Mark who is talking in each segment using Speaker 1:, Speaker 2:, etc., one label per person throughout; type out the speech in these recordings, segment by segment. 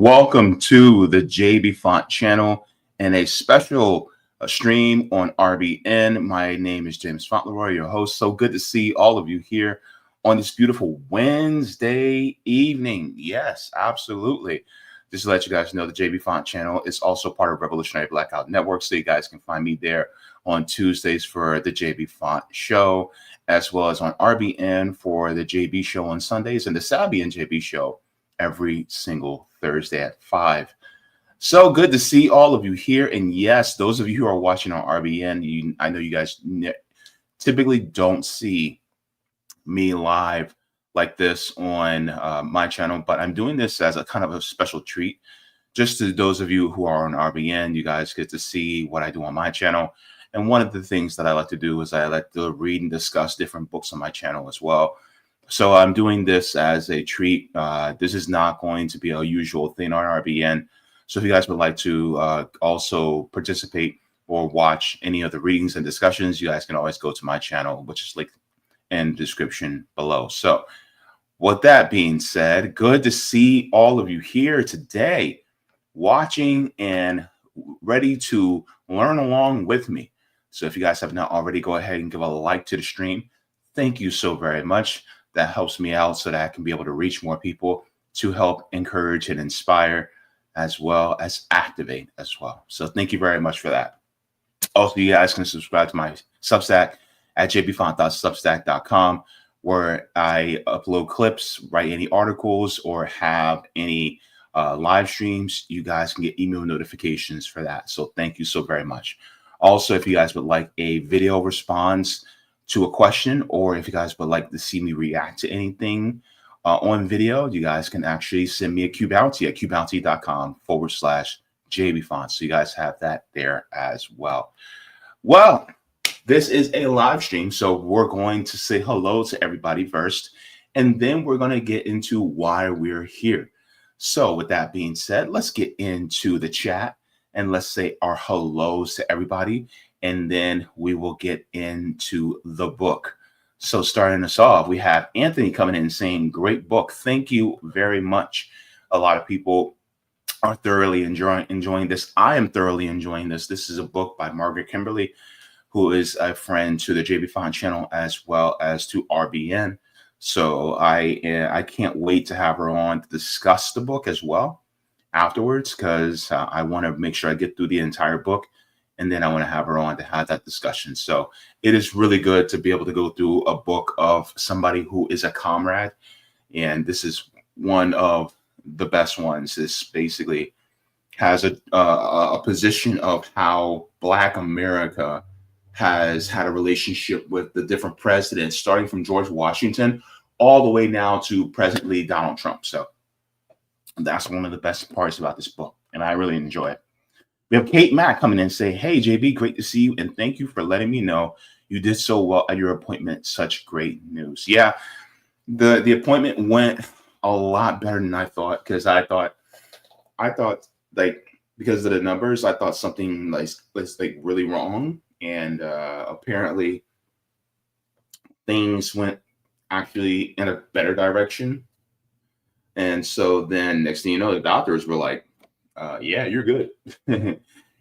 Speaker 1: Welcome to the Jaybefaunt channel and a special stream on RBN. My name is James Fauntleroy, your host. So good to see all of you here on this beautiful Wednesday evening. Yes, absolutely. Just to let you guys know, the Jaybefaunt channel is also part of Revolutionary Blackout Network, so you guys can find me there on Tuesdays for the Jaybefaunt show, as well as on RBN for the JB show on Sundays and the Sabi and JB show every single Thursday at 5. So good to see all of you here. And yes, those of you who are watching on RBN, I know you guys typically don't see me live like this on my channel, but I'm doing this as a kind of a special treat. Just to those of you who are on RBN, you guys get to see what I do on my channel. And one of the things that I like to do is I like to read and discuss different books on my channel as well. So I'm doing this as a treat. This is not going to be a usual thing on RBN. So if you guys would like to also participate or watch any of the readings and discussions, you guys can always go to my channel, which is linked in the description below. So with that being said, good to see all of you here today watching and ready to learn along with me. So if you guys have not already, go ahead and give a like to the stream. Thank you so very much. That helps me out so that I can be able to reach more people to help encourage and inspire as well as activate as well. So thank you very much for that. Also, you guys can subscribe to my Substack at jaybefaunt.substack.com, where I upload clips, write any articles, or have any live streams. You guys can get email notifications for that. So thank you so very much. Also, if you guys would like a video response to a question, or if you guys would like to see me react to anything on video, you guys can actually send me a QBounty at qbounty.com/Jaybefaunt. So you guys have that there as well. Well, this is a live stream, so we're going to say hello to everybody first, and then we're going to get into why we're here. So with that being said, let's get into the chat and let's say our hellos to everybody. And then we will get into the book. So starting us off, we have Anthony coming in saying, great book. Thank you very much. A lot of people are thoroughly enjoying this. I am thoroughly enjoying this. This is a book by Margaret Kimberly, who is a friend to the Jaybefaunt channel as well as to RBN. So I can't wait to have her on to discuss the book as well afterwards, because I want to make sure I get through the entire book. And then I want to have her on to have that discussion. So it is really good to be able to go through a book of somebody who is a comrade. And this is one of the best ones. This basically has a position of how Black America has had a relationship with the different presidents, starting from George Washington all the way now to presently Donald Trump. So that's one of the best parts about this book. And I really enjoy it. We have Kate Mack coming in and say, hey, JB, great to see you. And thank you for letting me know you did so well at your appointment. Such great news. Yeah, the appointment went a lot better than I thought, because I thought like, because of the numbers, I thought something was like really wrong. And apparently things went actually in a better direction. And so then next thing you know, the doctors were like, yeah, you're good.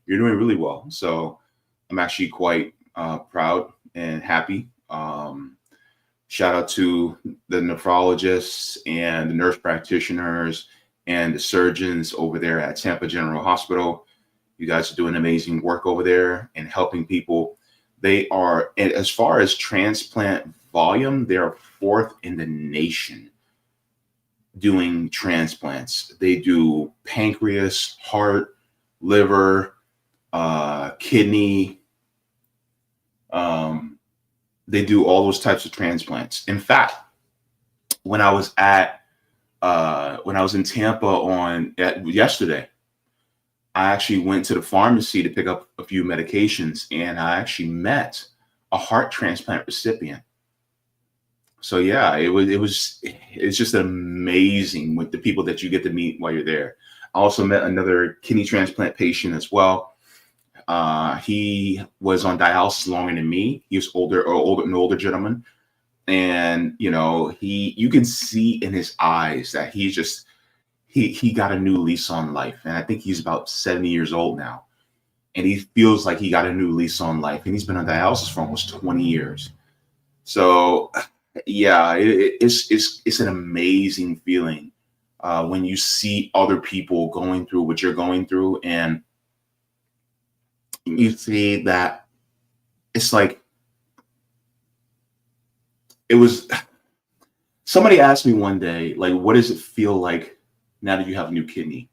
Speaker 1: You're doing really well. So I'm actually quite proud and happy. Shout out to the nephrologists and the nurse practitioners and the surgeons over there at Tampa General Hospital. You guys are doing amazing work over there and helping people. They are, and as far as transplant volume, they're 4th in the nation doing transplants. They do pancreas, heart, liver, kidney. They do all those types of transplants. In fact, when I was in Tampa yesterday, I actually went to the pharmacy to pick up a few medications, and I actually met a heart transplant recipient. So yeah, it's just amazing with the people that you get to meet while you're there. I also met another kidney transplant patient as well. He was on dialysis longer than me. He was an older gentleman. And, you know, you can see in his eyes that he got a new lease on life, and I think he's about 70 years old now, and he feels like he got a new lease on life, and he's been on dialysis for almost 20 years. So yeah, it's an amazing feeling when you see other people going through what you're going through, and you see that it's like it was. Somebody asked me one day, like, what does it feel like now that you have a new kidney?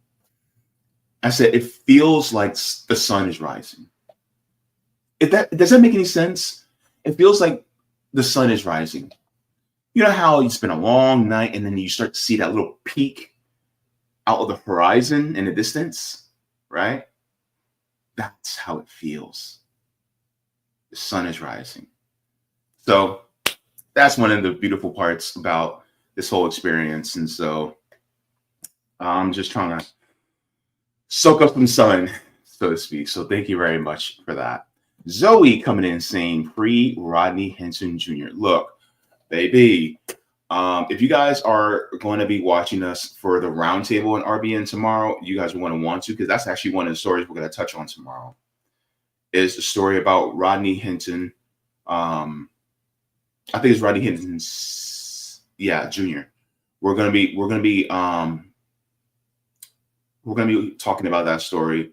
Speaker 1: I said, it feels like the sun is rising. Does that make any sense? It feels like the sun is rising. You know how it's been a long night and then you start to see that little peak out of the horizon in the distance, right? That's how it feels. The sun is rising. So that's one of the beautiful parts about this whole experience. And so I'm just trying to soak up some sun, so to speak. So thank you very much for that. Zoe coming in saying, free Rodney Henson Jr. Look, baby, if you guys are going to be watching us for the roundtable in RBN tomorrow, you guys want to, because that's actually one of the stories we're going to touch on tomorrow, is the story about Rodney Henson. I think it's Rodney Henson, Jr. We're gonna be talking about that story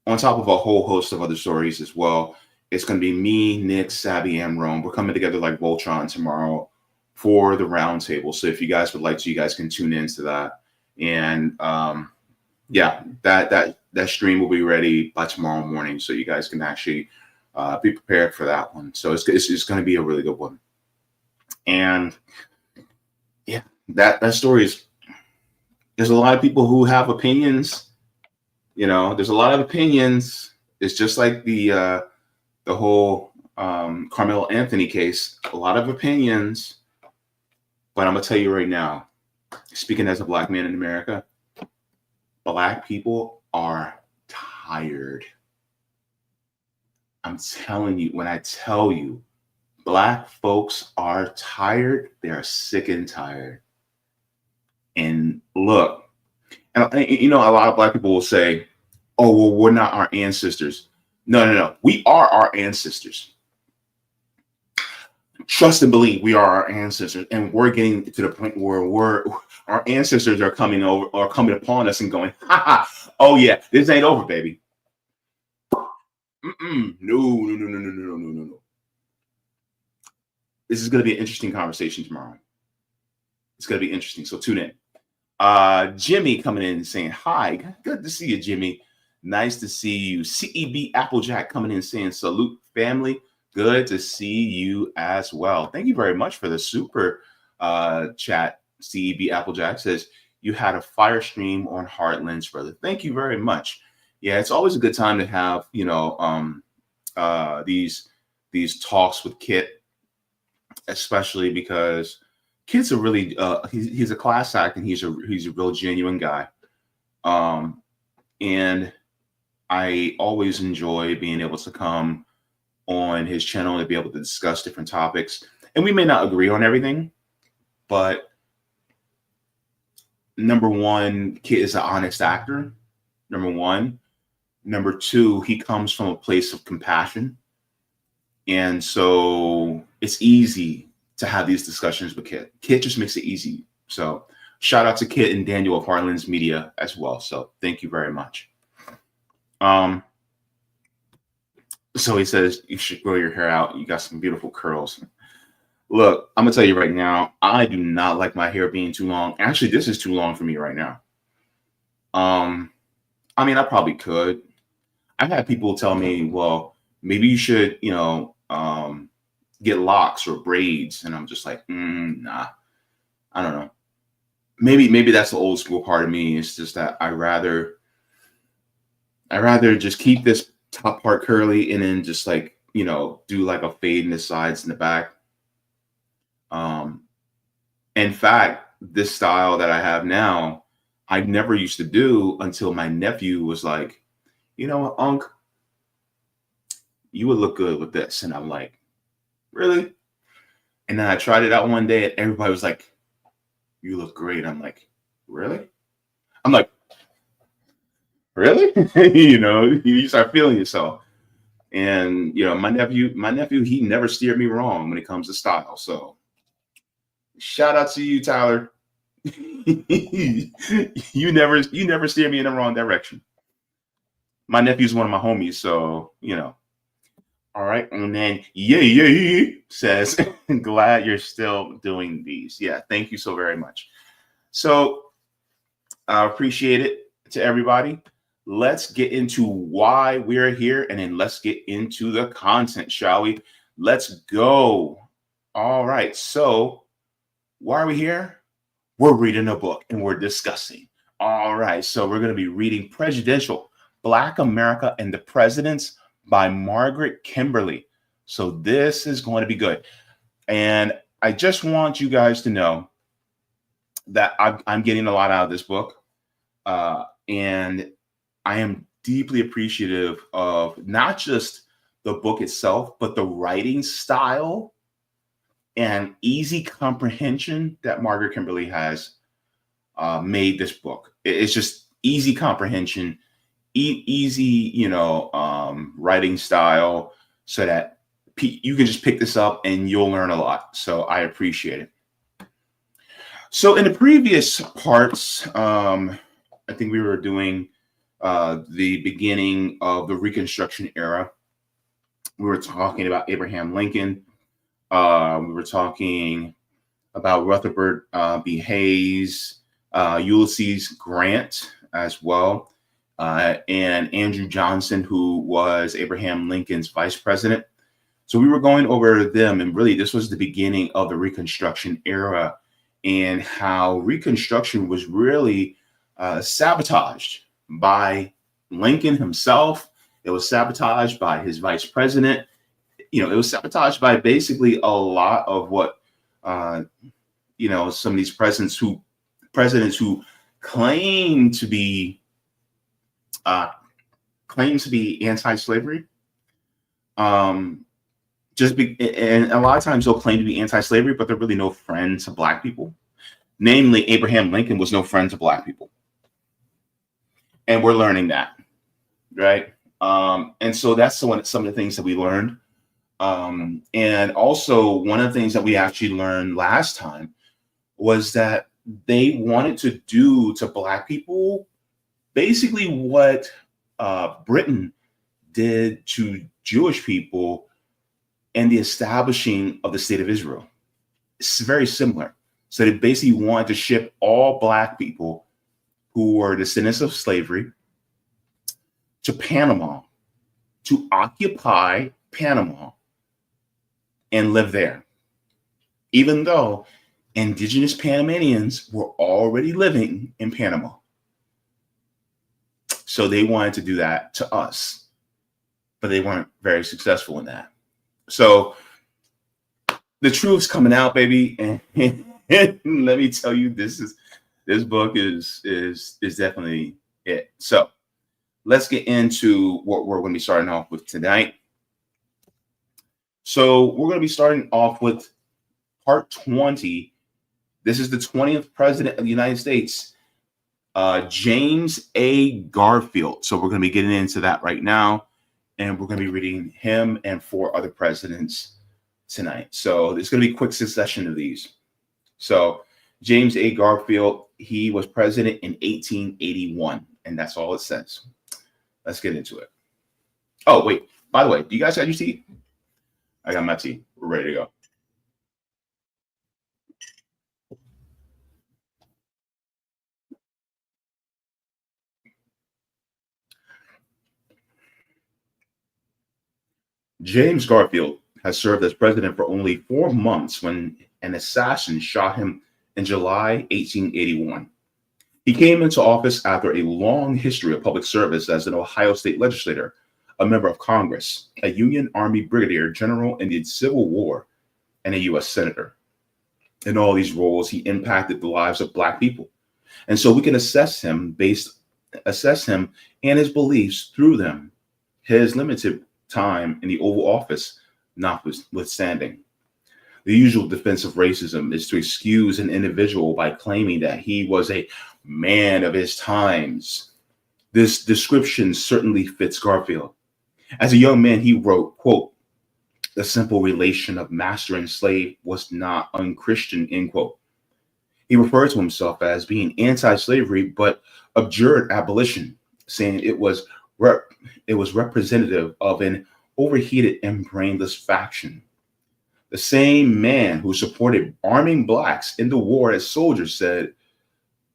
Speaker 1: on top of a whole host of other stories as well. It's gonna be me, Nick, Sabby, and Rome. We're coming together like Voltron tomorrow for the roundtable. So if you guys would like to, you guys can tune into that. And that stream will be ready by tomorrow morning, so you guys can actually be prepared for that one. So it's going to be a really good one. And yeah, that story is, there's a lot of people who have opinions. You know, there's a lot of opinions. It's just like the whole Carmelo Anthony case, a lot of opinions. But I'm going to tell you right now, speaking as a Black man in America, Black people are tired. I'm telling you, when I tell you, Black folks are tired, they are sick and tired. And look, and you know, a lot of Black people will say, oh, well, we're not our ancestors. No. We are our ancestors. Trust and believe we are our ancestors. And we're getting to the point where our ancestors are coming upon us and going, ha ha, oh yeah, this ain't over, baby. No. This is going to be an interesting conversation tomorrow. It's going to be interesting. So tune in. Jimmy coming in and saying, hi, good to see you, Jimmy. Nice to see you. CEB Applejack coming in saying, salute family. Good to see you as well. Thank you very much for the super chat. CEB Applejack says, you had a fire stream on Heartlands, brother. Thank you very much. Yeah, it's always a good time to have, you know, these talks with Kit, especially because Kit's a really he's a class act, and he's a real genuine guy. And I always enjoy being able to come on his channel and be able to discuss different topics. And we may not agree on everything, but number one, Kit is an honest actor. Number one. Number two, he comes from a place of compassion. And so it's easy to have these discussions with Kit. Kit just makes it easy. So shout out to Kit and Daniel of Heartlands Media as well. So thank you very much. So he says, you should grow your hair out. You got some beautiful curls. Look, I'm going to tell you right now, I do not like my hair being too long. Actually, this is too long for me right now. I mean, I probably could. I've had people tell me, well, maybe you should, you know, get locks or braids. And I'm just like, nah, I don't know. Maybe that's the old school part of me. It's just that I rather just keep this top part curly and then just like, you know, do like a fade in the sides and the back. In fact, this style that I have now, I never used to do until my nephew was like, you know what, Unc, you would look good with this. And I'm like, really? And then I tried it out one day and everybody was like, you look great. I'm like, really? I'm like, really? You start feeling yourself. And my nephew, he never steered me wrong when it comes to style. So shout out to you, Tyler. you never steer me in the wrong direction. My nephew's one of my homies, so All right, and then says, glad you're still doing these. Yeah, thank you so very much. So I appreciate it to everybody. Let's get into why we're here, and then let's get into the content, shall we? Let's go. All right, so why are we here? We're reading a book and we're discussing. All right, so we're going to be reading Prejudential, Black America and the Presidents by Margaret Kimberly. So this is going to be good. And I just want you guys to know that I'm getting a lot out of this book. And I am deeply appreciative of not just the book itself, but the writing style and easy comprehension that Margaret Kimberly has made this book. It's just easy comprehension, easy, writing style, so that you can just pick this up and you'll learn a lot. So I appreciate it. So in the previous parts, I think we were doing the beginning of the Reconstruction era. We were talking about Abraham Lincoln. We were talking about Rutherford B. Hayes, Ulysses Grant as well, and Andrew Johnson, who was Abraham Lincoln's vice president. So we were going over them, and really this was the beginning of the Reconstruction era, and how Reconstruction was really sabotaged by Lincoln himself. It was sabotaged by his vice president. It was sabotaged by basically a lot of what, some of these presidents who claim to be anti-slavery. And a lot of times they'll claim to be anti-slavery, but they're really no friend to Black people. Namely, Abraham Lincoln was no friend to Black people. And we're learning that, right? And so that's some of the things that we learned. And also one of the things that we actually learned last time was that they wanted to do to Black people basically what Britain did to Jewish people and the establishing of the state of Israel. It's very similar. So they basically wanted to ship all Black people who were descendants of slavery to Panama, to occupy Panama and live there, even though indigenous Panamanians were already living in Panama. So they wanted to do that to us, but they weren't very successful in that. So the truth's coming out, baby. And let me tell you, this book is definitely it. So let's get into what we're going to be starting off with tonight. So we're going to be starting off with part 20. This is the 20th president of the United States, James A. Garfield. So we're going to be getting into that right now. And we're going to be reading him and 4 other presidents tonight. So it's going to be a quick succession of these. So James A. Garfield, he was president in 1881. And that's all it says. Let's get into it. Oh, wait. By the way, do you guys have your tea? I got my tea. We're ready to go. James Garfield has served as president for only 4 months when an assassin shot him in July 1881. He came into office after a long history of public service as an Ohio state legislator, a member of Congress, a Union Army brigadier general in the Civil War, and a U.S. senator. In all these roles, he impacted the lives of Black people. And so we can assess him and his beliefs through them, his limited time in the Oval Office notwithstanding. The usual defense of racism is to excuse an individual by claiming that he was a man of his times. This description certainly fits Garfield. As a young man, he wrote, quote, "The simple relation of master and slave was not unchristian," end quote. He referred to himself as being anti-slavery, but abjured abolition, saying it was representative of an overheated and brainless faction. The same man who supported arming blacks in the war as soldiers said,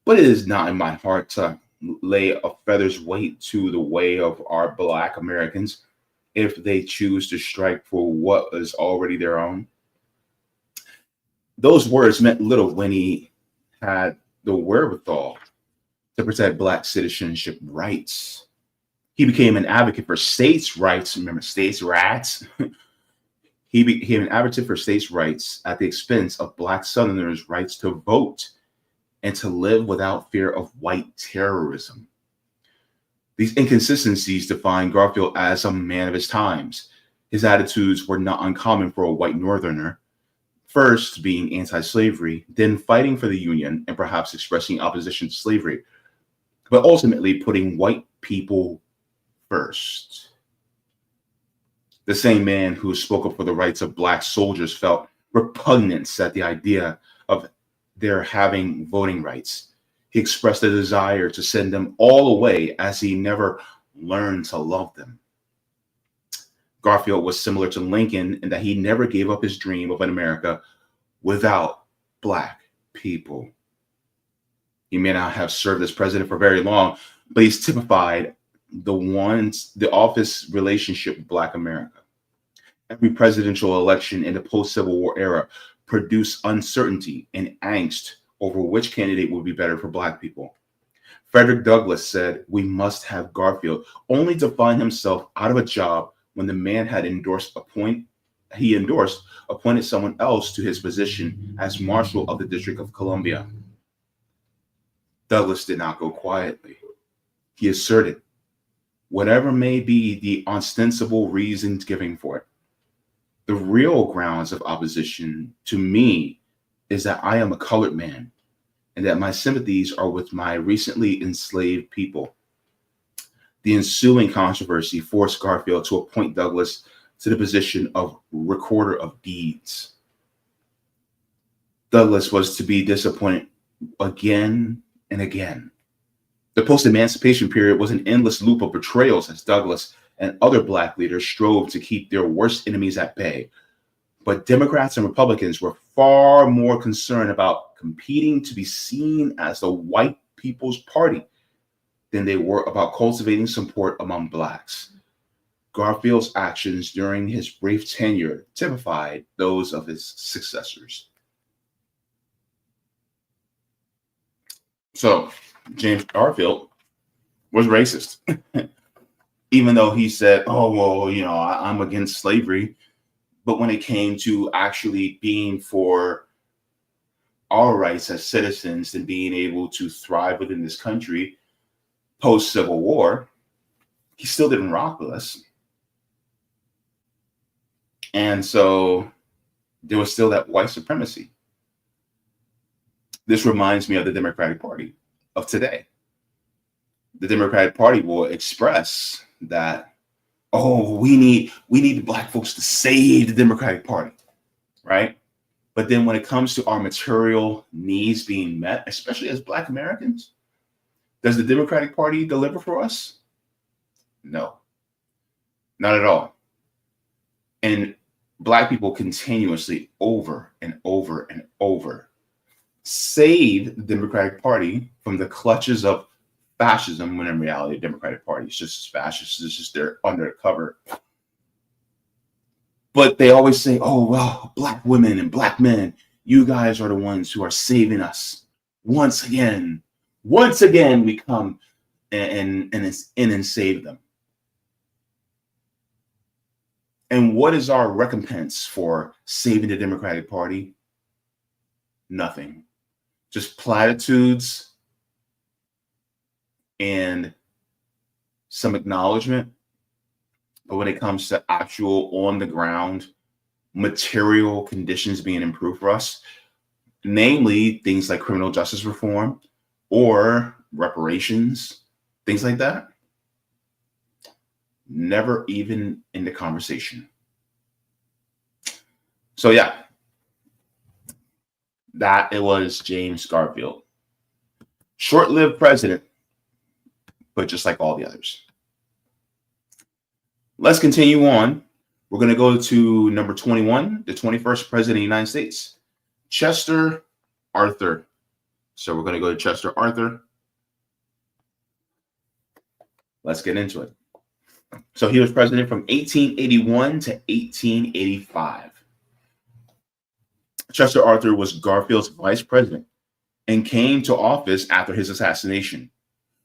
Speaker 1: "But it is not in my heart to lay a feather's weight to the way of our Black Americans if they choose to strike for what is already their own." Those words meant little when he had the wherewithal to protect Black citizenship rights. He became an advocate for states' rights. Remember, states' rights? He became an advocate for states' rights at the expense of Black Southerners' rights to vote and to live without fear of white terrorism. These inconsistencies define Garfield as a man of his times. His attitudes were not uncommon for a white Northerner, first being anti-slavery, then fighting for the Union, and perhaps expressing opposition to slavery, but ultimately putting white people first. The same man who spoke up for the rights of Black soldiers felt repugnance at the idea of their having voting rights. He expressed a desire to send them all away, as he never learned to love them. Garfield was similar to Lincoln in that he never gave up his dream of an America without Black people. He may not have served as president for very long, but he's typified the office relationship with Black America. Every presidential election in the post-Civil War era produced uncertainty and angst over which candidate would be better for Black people. Frederick Douglass said, "We must have Garfield," only to find himself out of a job when the man had appointed someone else to his position as Marshal of the District of Columbia. Douglass did not go quietly. He asserted, whatever may be the ostensible reasons given for it, the real grounds of opposition to me is that I am a colored man and that my sympathies are with my recently enslaved people. The ensuing controversy forced Garfield to appoint Douglass to the position of Recorder of Deeds. Douglass was to be disappointed again and again. The post-emancipation period was an endless loop of betrayals as Douglass and other Black leaders strove to keep their worst enemies at bay. But Democrats and Republicans were far more concerned about competing to be seen as the white people's party than they were about cultivating support among Blacks. Garfield's actions during his brief tenure typified those of his successors. So, James Garfield was racist, even though he said, "Oh, well, I'm against slavery." But when it came to actually being for our rights as citizens and being able to thrive within this country post-Civil War, he still didn't rock with us. And so there was still that white supremacy. This reminds me of the Democratic Party of today. The Democratic Party will express that, "Oh, we need the Black folks to save the Democratic Party," right? But then when it comes to our material needs being met, especially as Black Americans, does the Democratic Party deliver for us? No, not at all. And Black people continuously, over and over and over, saved the Democratic Party from the clutches of fascism, when in reality, the Democratic Party is just as fascist. It's just they're undercover. But they always say, "Oh, well, Black women and Black men, you guys are the ones who are saving us. Once again, we come and save them." And what is our recompense for saving the Democratic Party? Nothing. Just platitudes and some acknowledgement. But when it comes to actual on the ground material conditions being improved for us, namely things like criminal justice reform or reparations, things like that. Never even in the conversation. So yeah, that it was James Garfield. Short-lived president, but just like all the others. Let's continue on. We're going to go to number 21, the 21st president of the United States, Chester Arthur. So we're going to go to Chester Arthur. Let's get into it. So he was president from 1881 to 1885. Chester Arthur was Garfield's vice president and came to office after his assassination.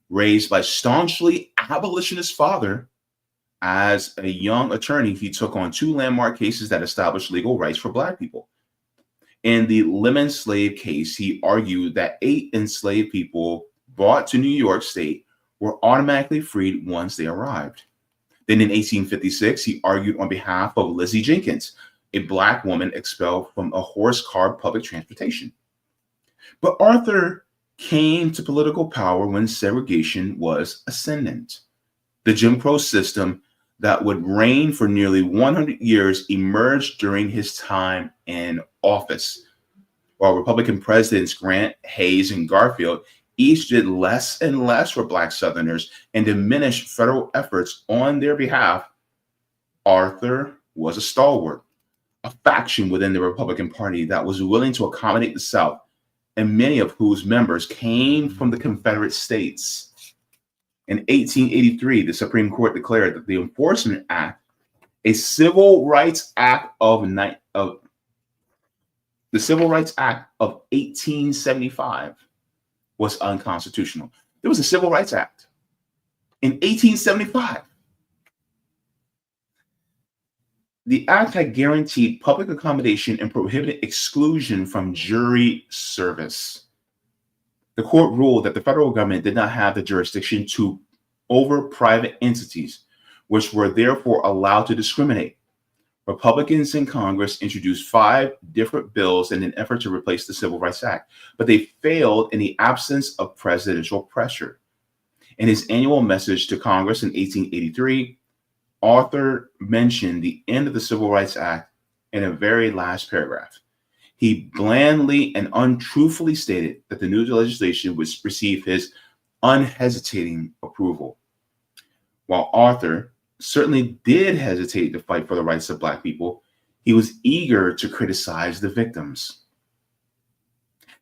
Speaker 1: Raised by staunchly abolitionist father, as a young attorney, he took on 2 landmark cases that established legal rights for Black people. In the Lemon slave case, he argued that 8 enslaved people brought to New York State were automatically freed once they arrived. Then in 1856, he argued on behalf of Lizzie Jenkins, a Black woman expelled from a horse-car public transportation. But Arthur came to political power when segregation was ascendant. The Jim Crow system that would reign for nearly 100 years emerged during his time in office. While Republican presidents Grant, Hayes, and Garfield each did less and less for Black Southerners and diminished federal efforts on their behalf, Arthur was a stalwart, a faction within the Republican Party that was willing to accommodate the South, and many of whose members came from the Confederate States. In 1883, the Supreme Court declared that the Enforcement Act, a Civil Rights Act of 1875, was unconstitutional. There was a Civil Rights Act in 1875. The act had guaranteed public accommodation and prohibited exclusion from jury service. The court ruled that the federal government did not have the jurisdiction over private entities, which were therefore allowed to discriminate. Republicans in Congress introduced 5 different bills in an effort to replace the Civil Rights Act, but they failed in the absence of presidential pressure. In his annual message to Congress in 1883, Arthur mentioned the end of the Civil Rights Act in a very last paragraph. He blandly and untruthfully stated that the new legislation would receive his unhesitating approval. While Arthur certainly did hesitate to fight for the rights of Black people, he was eager to criticize the victims.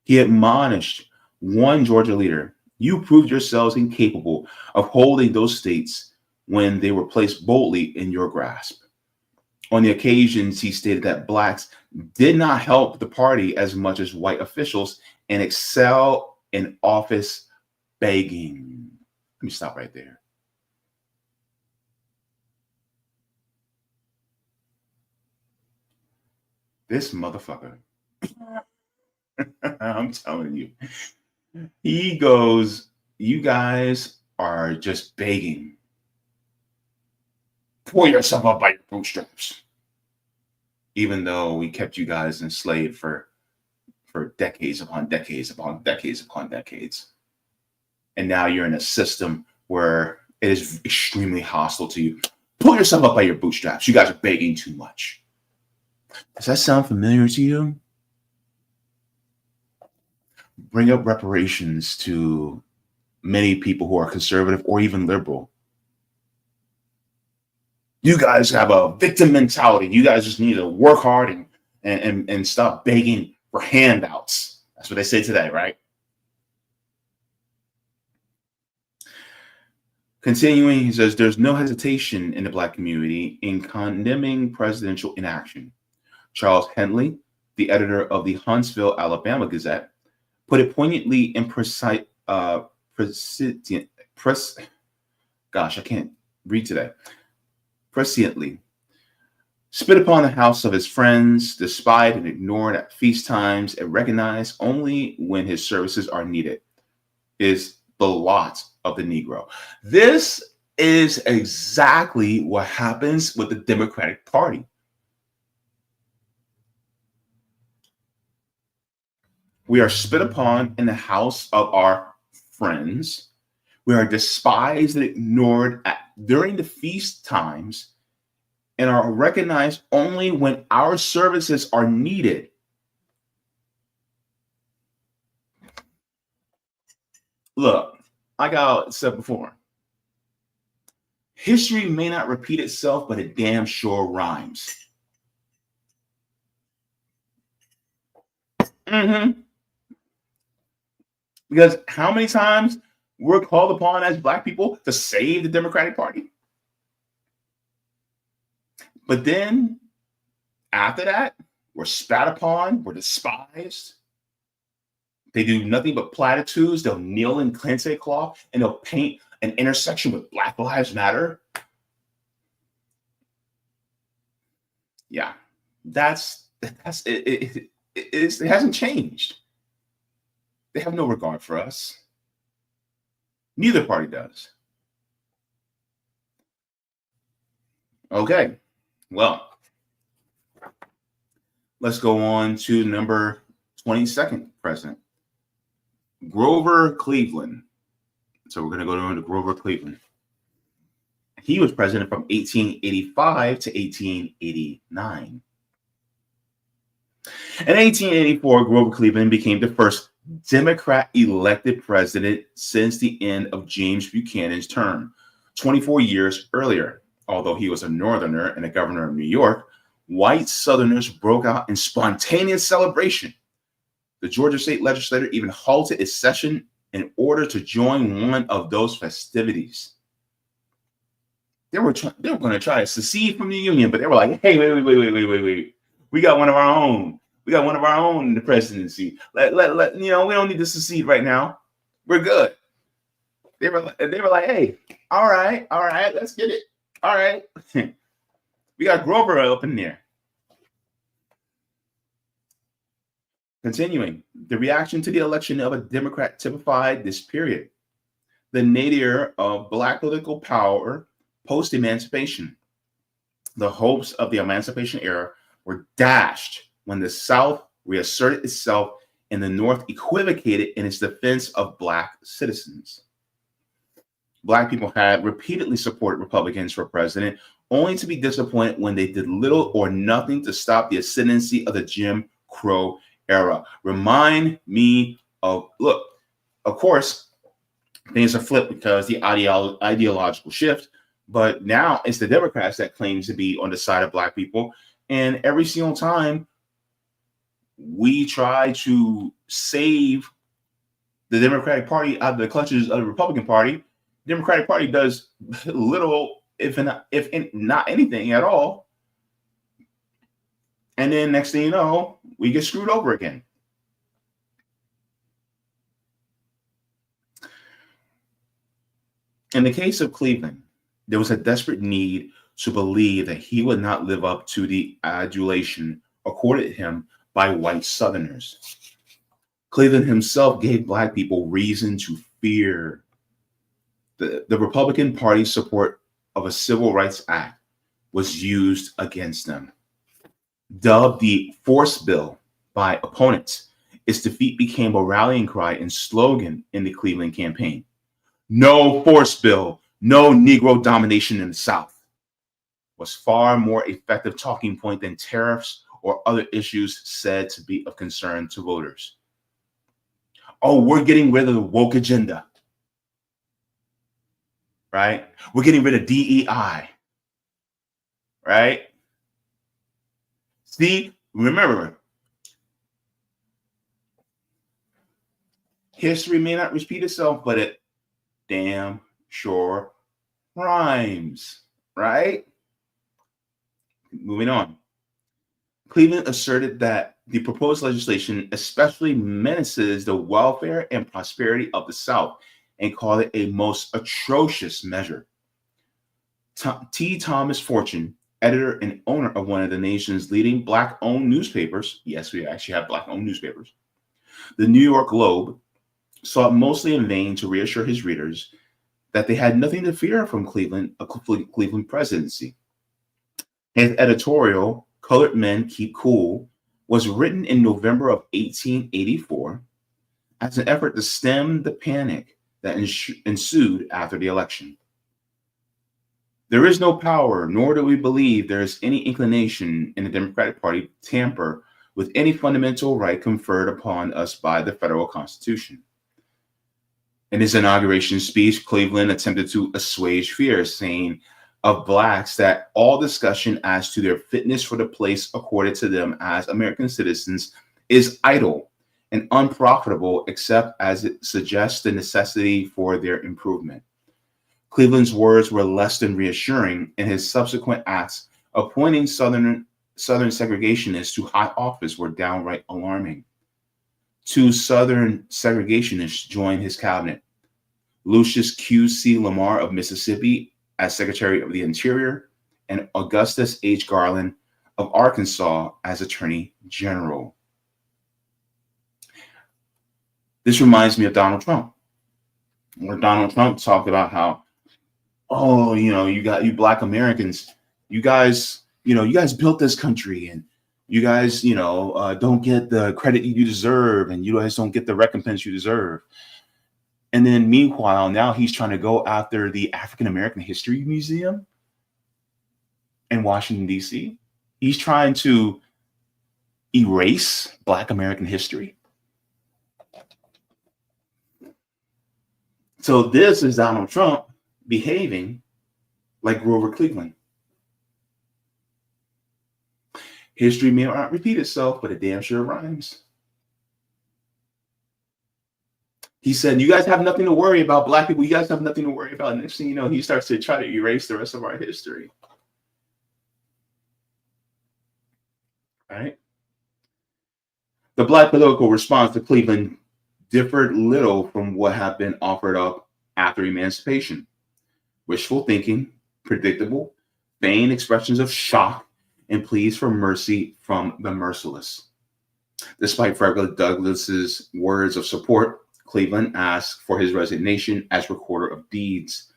Speaker 1: He admonished one Georgia leader, "You proved yourselves incapable of holding those states when they were placed boldly in your grasp." On the occasions, he stated that Blacks did not help the party as much as white officials and excel in office begging. Let me stop right there. This motherfucker, I'm telling you, he goes, "You guys are just begging. Pull yourself up by your bootstraps." Even though we kept you guys enslaved for decades upon decades upon decades upon decades. And now you're in a system where it is extremely hostile to you. Pull yourself up by your bootstraps. You guys are begging too much. Does that sound familiar to you? Bring up reparations to many people who are conservative or even liberal. You guys have a victim mentality. You guys just need to work hard and stop begging for handouts. That's what they say today, right? Continuing, he says, "There's no hesitation in the Black community in condemning presidential inaction." Charles Henley, the editor of the Huntsville, Alabama Gazette, put it poignantly and presciently. "Spit upon the house of his friends, despised and ignored at feast times, and recognized only when his services are needed, is the lot of the Negro." This is exactly what happens with the Democratic Party. We are spit upon in the house of our friends. We are despised and ignored during the feast times and are recognized only when our services are needed. Look, like I said before, history may not repeat itself, but it damn sure rhymes. Because how many times we're called upon as Black people to save the Democratic Party? But then after that, we're spat upon, we're despised. They do nothing but platitudes. They'll kneel in kente cloth and they'll paint an intersection with Black Lives Matter. Yeah, that's it. It hasn't changed. They have no regard for us. Neither party does. Okay, well, let's go on to number 22nd president, Grover Cleveland. So we're going to go on to Grover Cleveland. He was president from 1885 to 1889. In 1884, Grover Cleveland became the first Democrat elected president since the end of James Buchanan's term, 24 years earlier. Although he was a Northerner and a governor of New York, white Southerners broke out in spontaneous celebration. The Georgia state legislature even halted its session in order to join one of those festivities. They were going to try to secede from the Union, but they were like, hey, wait. We got one of our own. We got one of our own in the presidency. Let we don't need to secede right now. We're good. They were like, hey, all right, let's get it. All right. We got Grover up in there. Continuing, the reaction to the election of a Democrat typified this period. The nadir of Black political power post-emancipation. The hopes of the emancipation era were dashed when the South reasserted itself and the North equivocated in its defense of Black citizens. Black people had repeatedly supported Republicans for president, only to be disappointed when they did little or nothing to stop the ascendancy of the Jim Crow era. Remind me of, look, of course, things are flipped because the ideological shift, but now it's the Democrats that claims to be on the side of Black people. And every single time we try to save the Democratic Party out of the clutches of the Republican Party, the Democratic Party does little, if not anything at all. And then next thing you know, we get screwed over again. In the case of Cleveland, there was a desperate need to believe that he would not live up to the adulation accorded him by white Southerners. Cleveland himself gave Black people reason to fear. The Republican Party's support of a Civil Rights Act was used against them. Dubbed the Force Bill by opponents, its defeat became a rallying cry and slogan in the Cleveland campaign. No force bill, no Negro domination in the South was far more effective talking point than tariffs or other issues said to be of concern to voters. Oh, we're getting rid of the woke agenda, right? We're getting rid of DEI, right? See, remember, history may not repeat itself, but it damn sure rhymes, right? Moving on. Cleveland asserted that the proposed legislation especially menaces the welfare and prosperity of the South and called it a most atrocious measure. T. Thomas Fortune, editor and owner of one of the nation's leading Black-owned newspapers, yes, we actually have Black-owned newspapers, the New York Globe, sought mostly in vain to reassure his readers that they had nothing to fear from a Cleveland presidency. His editorial, Colored Men Keep Cool, was written in November of 1884 as an effort to stem the panic that ensued after the election. There is no power, nor do we believe there is any inclination in the Democratic Party to tamper with any fundamental right conferred upon us by the federal Constitution. In his inauguration speech, Cleveland attempted to assuage fears, saying of Blacks that all discussion as to their fitness for the place accorded to them as American citizens is idle and unprofitable, except as it suggests the necessity for their improvement. Cleveland's words were less than reassuring, and his subsequent acts appointing Southern segregationists to high office were downright alarming. Two Southern segregationists joined his cabinet: Lucius Q.C. Lamar of Mississippi as Secretary of the Interior, and Augustus H. Garland of Arkansas as Attorney General. This reminds me of Donald Trump, where Donald Trump talked about how, oh, you Black Americans, you guys built this country, and you guys, don't get the credit you deserve, and you guys don't get the recompense you deserve. And then meanwhile, now he's trying to go after the African American History Museum in Washington, D.C. He's trying to erase Black American history. So this is Donald Trump behaving like Grover Cleveland. History may not repeat itself, but it damn sure rhymes. He said, you guys have nothing to worry about, Black people. You guys have nothing to worry about. And next thing you know, he starts to try to erase the rest of our history. All right. The Black political response to Cleveland differed little from what had been offered up after emancipation. Wishful thinking, predictable, vain expressions of shock, and pleas for mercy from the merciless. Despite Frederick Douglass's words of support, Cleveland asked for his resignation as recorder of deeds.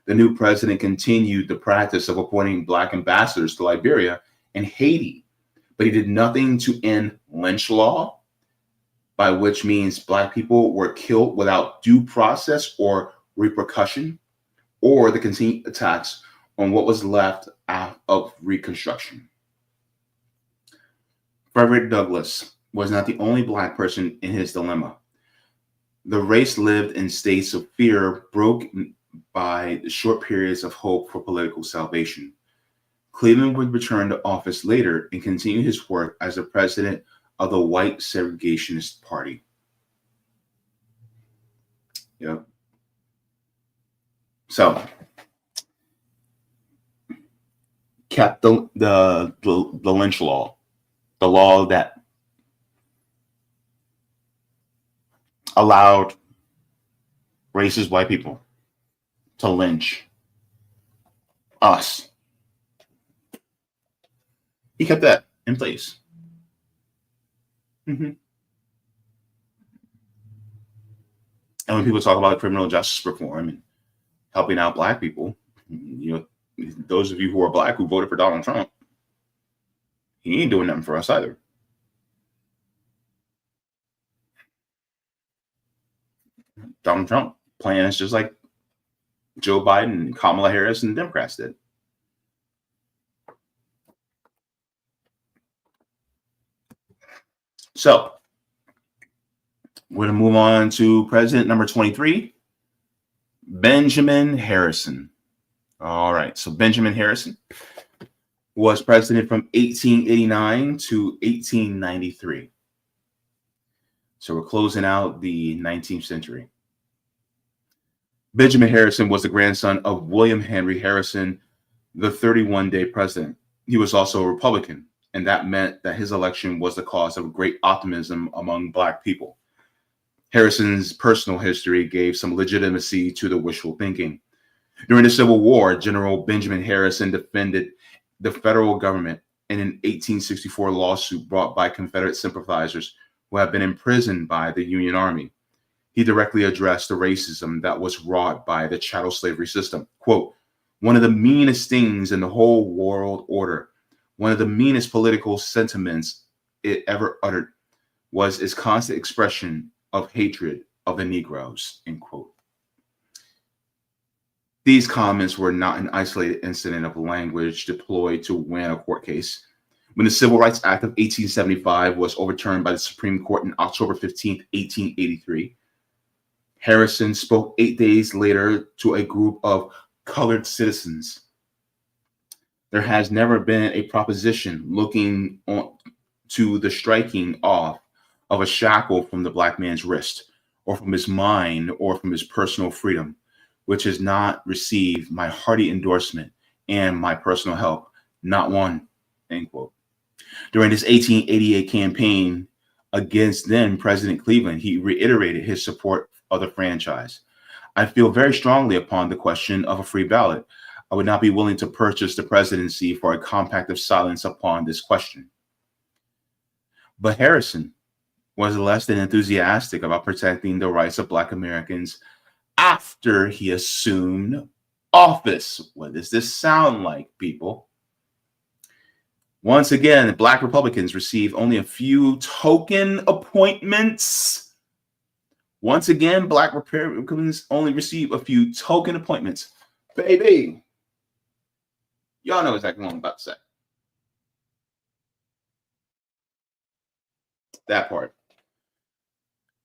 Speaker 1: The new president continued the practice of appointing Black ambassadors to Liberia and Haiti, but he did nothing to end lynch law, by which means Black people were killed without due process or repercussion, or the continued attacks on what was left of Reconstruction. Frederick Douglass was not the only Black person in his dilemma. The race lived in states of fear, broken by short periods of hope for political salvation. Cleveland would return to office later and continue his work as the president of the white segregationist party. Yep. So, kept the lynch law, the law that allowed racist white people to lynch us. He kept that in place. And when people talk about criminal justice reform and helping out Black people, those of you who are Black who voted for Donald Trump, he ain't doing nothing for us either. Donald Trump plans just like Joe Biden and Kamala Harris and the Democrats did. So we're going to move on to president number 23, Benjamin Harrison. All right. So Benjamin Harrison was president from 1889 to 1893. So we're closing out the 19th century. Benjamin Harrison was the grandson of William Henry Harrison, the 31-day president. He was also a Republican, and that meant that his election was the cause of great optimism among Black people. Harrison's personal history gave some legitimacy to the wishful thinking. During the Civil War, General Benjamin Harrison defended the federal government in an 1864 lawsuit brought by Confederate sympathizers who had been imprisoned by the Union Army. He directly addressed the racism that was wrought by the chattel slavery system. Quote, one of the meanest things in the whole world order, one of the meanest political sentiments it ever uttered was its constant expression of hatred of the Negroes, end quote. These comments were not an isolated incident of language deployed to win a court case. When the Civil Rights Act of 1875 was overturned by the Supreme Court on October 15, 1883, Harrison spoke 8 days later to a group of colored citizens. There has never been a proposition looking on to the striking off of a shackle from the black man's wrist, or from his mind, or from his personal freedom, which has not received my hearty endorsement and my personal help, not one, end quote. During his 1888 campaign against then President Cleveland, he reiterated his support of the franchise. I feel very strongly upon the question of a free ballot. I would not be willing to purchase the presidency for a compact of silence upon this question. But Harrison was less than enthusiastic about protecting the rights of Black Americans after he assumed office. What does this sound like, people? Once again, Black Republicans received only a few token appointments. Once again, Black Republicans only receive a few token appointments. Baby, y'all know exactly what I'm about to say. That part.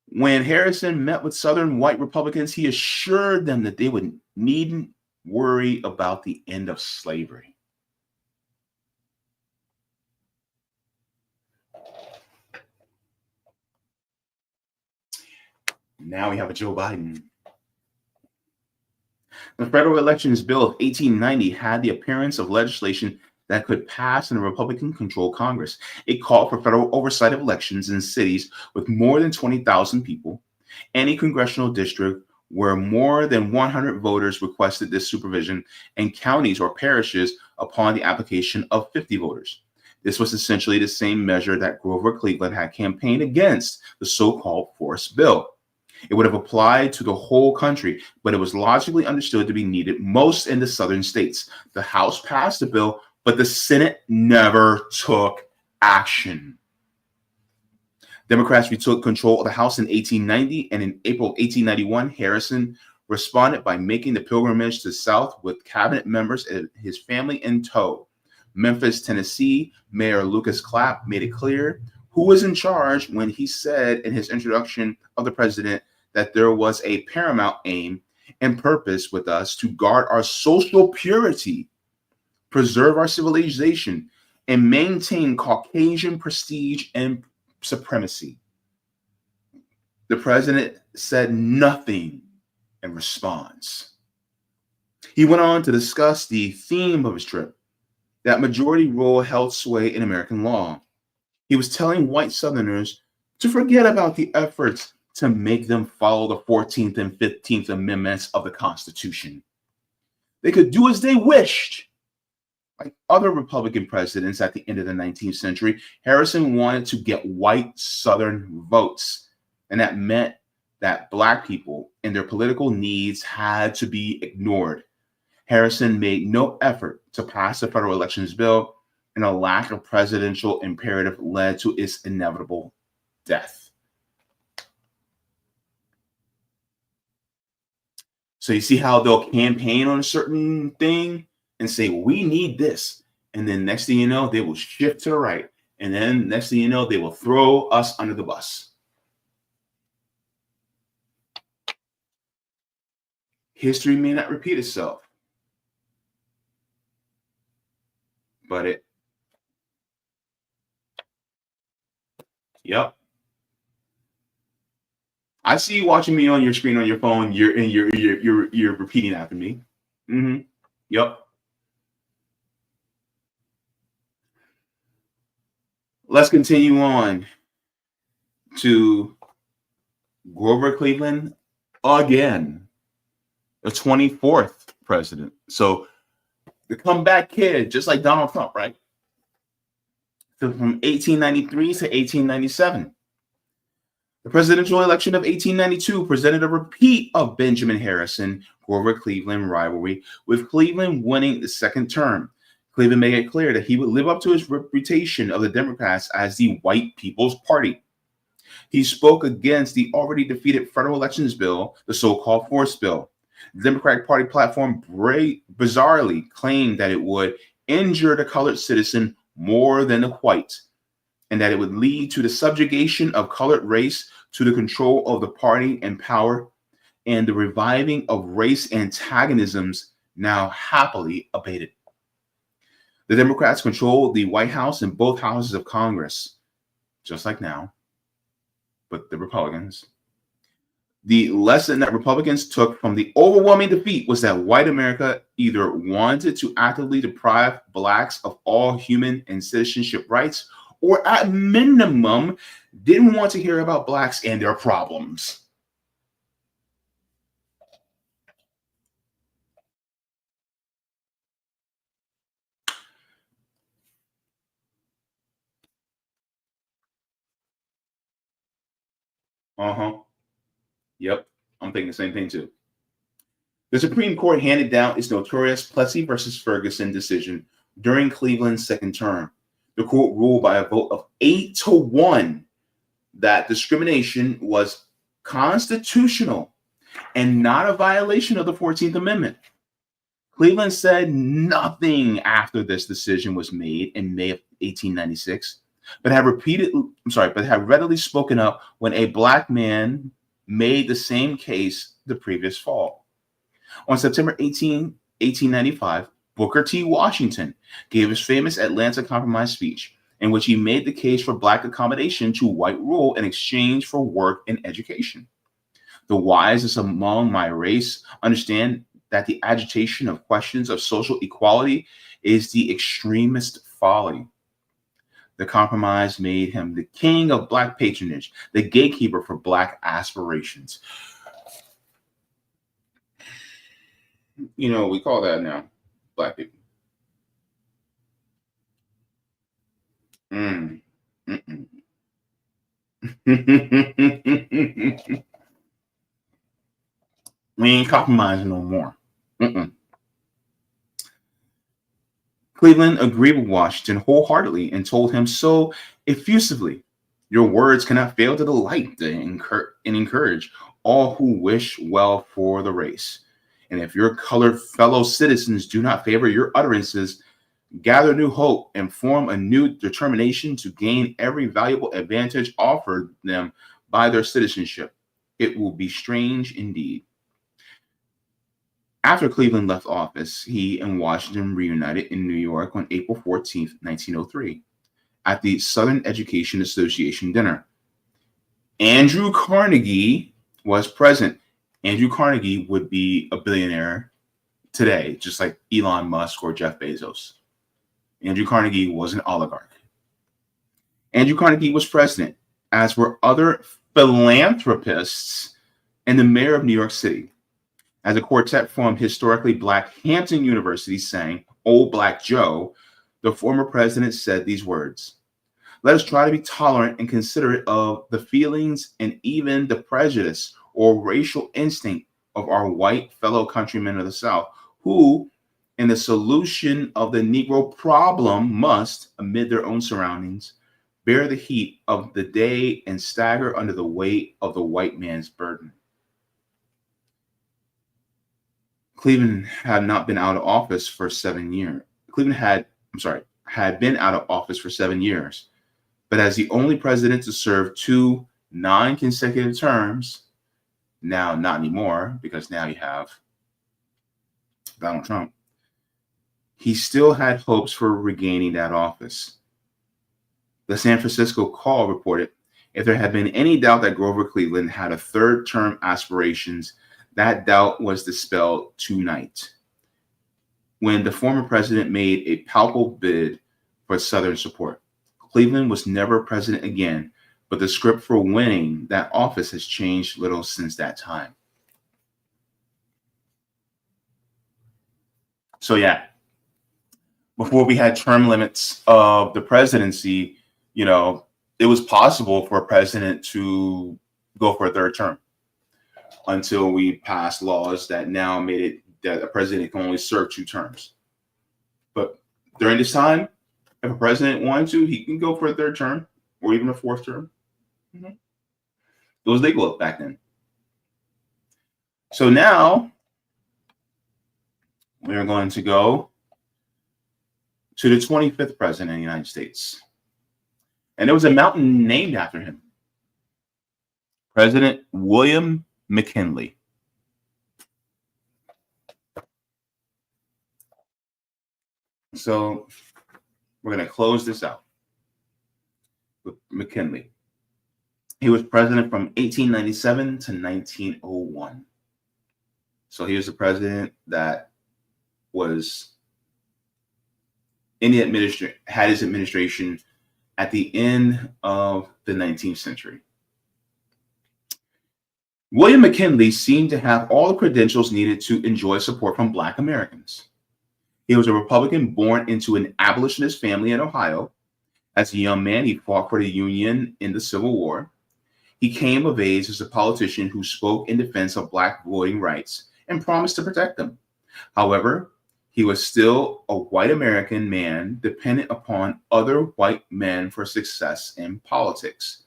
Speaker 1: When Harrison met with Southern white Republicans, he assured them that they needn't worry about the end of slavery. Now we have a Joe Biden. The Federal Elections Bill of 1890 had the appearance of legislation that could pass in a Republican-controlled Congress. It called for federal oversight of elections in cities with more than 20,000 people, any congressional district where more than 100 voters requested this supervision, and counties or parishes upon the application of 50 voters. This was essentially the same measure that Grover Cleveland had campaigned against, the so-called Force Bill. It would have applied to the whole country, but it was logically understood to be needed most in the southern states. The House passed the bill, but the Senate never took action. Democrats retook control of the House in 1890, and in April 1891, Harrison responded by making the pilgrimage to the South with cabinet members and his family in tow. Memphis, Tennessee, Mayor Lucas Clapp made it clear who was in charge when he said in his introduction of the president that there was a paramount aim and purpose with us to guard our social purity, preserve our civilization, and maintain Caucasian prestige and supremacy. The president said nothing in response. He went on to discuss the theme of his trip, that majority rule held sway in American law. He was telling white Southerners to forget about the efforts to make them follow the 14th and 15th Amendments of the Constitution. They could do as they wished. Like other Republican presidents at the end of the 19th century, Harrison wanted to get white Southern votes. And that meant that Black people and their political needs had to be ignored. Harrison made no effort to pass the federal elections bill, and a lack of presidential imperative led to its inevitable death. So you see how they'll campaign on a certain thing and say, we need this. And then next thing you know, they will shift to the right. And then next thing you know, they will throw us under the bus. History may not repeat itself, but yep. I see you watching me on your screen on your phone. You're repeating after me. Mm-hmm. Yep. Let's continue on to Grover Cleveland again, the 24th president. So the comeback kid, just like Donald Trump, right? So from 1893 to 1897. The presidential election of 1892 presented a repeat of Benjamin Harrison, Grover Cleveland rivalry, with Cleveland winning the second term. Cleveland made it clear that he would live up to his reputation of the Democrats as the white people's party. He spoke against the already defeated federal elections bill, the so-called Force Bill. The Democratic Party platform bizarrely claimed that it would injure the colored citizen more than the white, and that it would lead to the subjugation of colored race to the control of the party and power, and the reviving of race antagonisms now happily abated. The Democrats control the White House and both houses of Congress, just like now, but the Republicans. The lesson that Republicans took from the overwhelming defeat was that white America either wanted to actively deprive blacks of all human and citizenship rights, or at minimum, didn't want to hear about blacks and their problems. Yep, I'm thinking the same thing too. The Supreme Court handed down its notorious Plessy versus Ferguson decision during Cleveland's second term. The court ruled by a vote of 8-1 that discrimination was constitutional and not a violation of the 14th Amendment. Cleveland said nothing after this decision was made in May of 1896, but had readily spoken up when a black man made the same case the previous fall. On September 18, 1895, Booker T. Washington gave his famous Atlanta Compromise speech, in which he made the case for black accommodation to white rule in exchange for work and education. The wisest among my race understand that the agitation of questions of social equality is the extremest folly. The compromise made him the king of black patronage, the gatekeeper for black aspirations. You know, we call that now black people. We ain't compromising no more. Cleveland agreed with Washington wholeheartedly and told him so effusively. Your words cannot fail to delight and encourage all who wish well for the race. And if your colored fellow citizens do not favor your utterances, gather new hope and form a new determination to gain every valuable advantage offered them by their citizenship. It will be strange indeed. After Cleveland left office, he and Washington reunited in New York on April 14, 1903, at the Southern Education Association dinner. Andrew Carnegie was present. Andrew Carnegie would be a billionaire today, just like Elon Musk or Jeff Bezos. Andrew Carnegie was an oligarch. Andrew Carnegie was president, as were other philanthropists and the mayor of New York City. As a quartet from historically black Hampton University sang Old Black Joe, the former president said these words: "Let us try to be tolerant and considerate of the feelings and even the prejudice or racial instinct of our white fellow countrymen of the South, who, in the solution of the Negro problem, must, amid their own surroundings, bear the heat of the day and stagger under the weight of the white man's burden." Cleveland had not been out of office for 7 years. Had been out of office for 7 years, but as the only president to serve 2 non-consecutive terms, now not anymore because now you have Donald Trump, he still had hopes for regaining that office. The San Francisco Call reported, if there had been any doubt that Grover Cleveland had a third-term aspirations, that doubt was dispelled tonight, when the former president made a palpable bid for Southern support. Cleveland was never president again, but the script for winning that office has changed little since that time. So yeah, before we had term limits of the presidency, it was possible for a president to go for a third term, until we passed laws that now made it that a president can only serve 2 terms. But During this time, if a president wanted to, he can go for a third term or even a fourth term. Mm-hmm. It was legal back then. So now we're going to go to the 25th president of the United States. And there was a mountain named after him. President William McKinley. So we're going to close this out with McKinley. He was president from 1897 to 1901. So he was the president that was in the had his administration at the end of the 19th century. William McKinley seemed to have all the credentials needed to enjoy support from Black Americans. He was a Republican born into an abolitionist family in Ohio. As a young man, he fought for the Union in the Civil War. He came of age as a politician who spoke in defense of Black voting rights and promised to protect them. However, he was still a white American man dependent upon other white men for success in politics.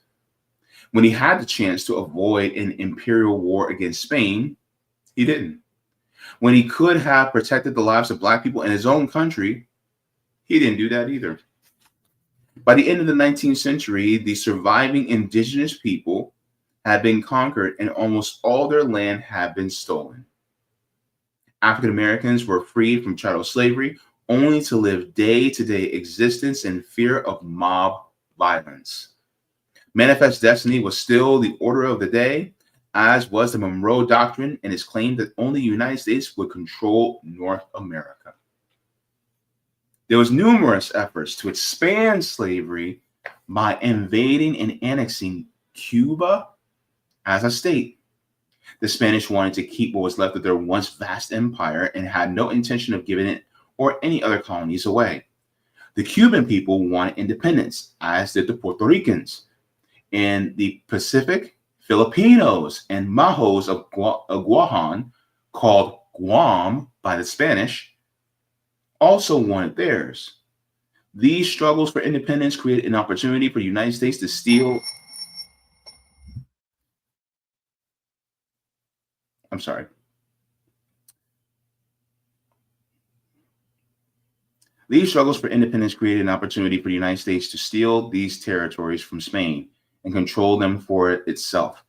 Speaker 1: When he had the chance to avoid an imperial war against Spain, he didn't. When he could have protected the lives of Black people in his own country, he didn't do that either. By the end of the 19th century, the surviving indigenous people had been conquered and almost all their land had been stolen. African Americans were freed from chattel slavery only to live day-to-day existence in fear of mob violence. Manifest Destiny was still the order of the day, as was the Monroe Doctrine and its claim that only the United States would control North America. There was numerous efforts to expand slavery by invading and annexing Cuba as a state. The Spanish wanted to keep what was left of their once vast empire and had no intention of giving it or any other colonies away. The Cuban people wanted independence, as did the Puerto Ricans. And the Pacific, Filipinos, and Majos of Guahan, called Guam by the Spanish, also wanted theirs. These struggles for independence created an opportunity for the United States to steal. These struggles for independence created an opportunity for the United States to steal these territories from Spain and control them for itself.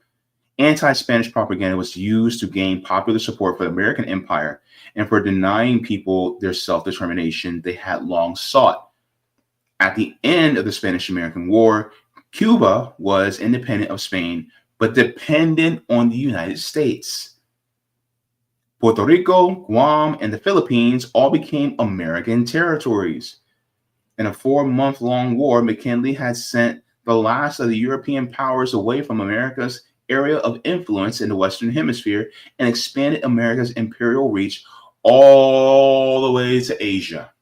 Speaker 1: Anti-Spanish propaganda was used to gain popular support for the American empire and for denying people their self-determination they had long sought. At the end of the Spanish-American War, Cuba was independent of Spain, but dependent on the United States. Puerto Rico, Guam, and the Philippines all became American territories. In a 4-month-long war, McKinley had sent the last of the European powers away from America's area of influence in the Western Hemisphere and expanded America's imperial reach all the way to Asia.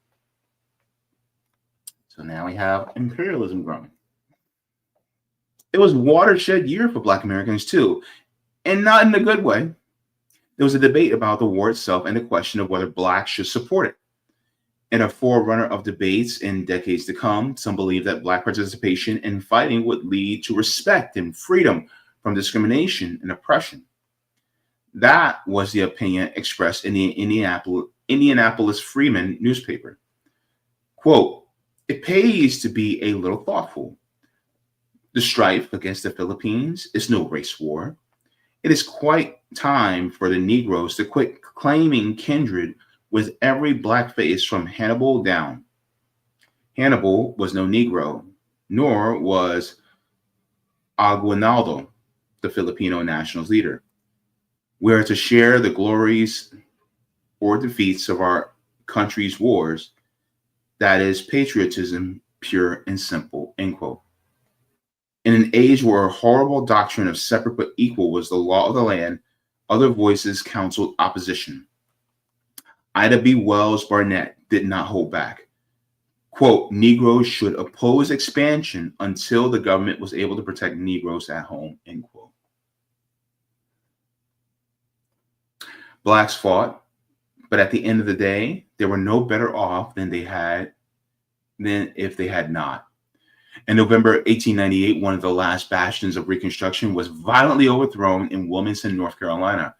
Speaker 1: So now we have imperialism growing. It was a watershed year for Black Americans too, and not in a good way. There was a debate about the war itself and the question of whether Blacks should support it. In a forerunner of debates in decades to come, some believed that Black participation in fighting would lead to respect and freedom from discrimination and oppression. That was the opinion expressed in the Indianapolis Freedmen newspaper. Quote, "It pays to be a little thoughtful. The strife against the Philippines is no race war. It is quite time for the Negroes to quit claiming kindred with every Black face from Hannibal down. Hannibal was no Negro, nor was Aguinaldo, the Filipino nationalist leader. We are to share the glories or defeats of our country's wars. That is patriotism, pure and simple," end quote. In an age where a horrible doctrine of separate but equal was the law of the land, other voices counseled opposition. Ida B. Wells Barnett did not hold back. Quote, "Negroes should oppose expansion until the government was able to protect Negroes at home," end quote. Blacks fought, but at the end of the day, they were no better off than they had than if they had not. In November 1898, one of the last bastions of Reconstruction was violently overthrown in Wilmington, North Carolina.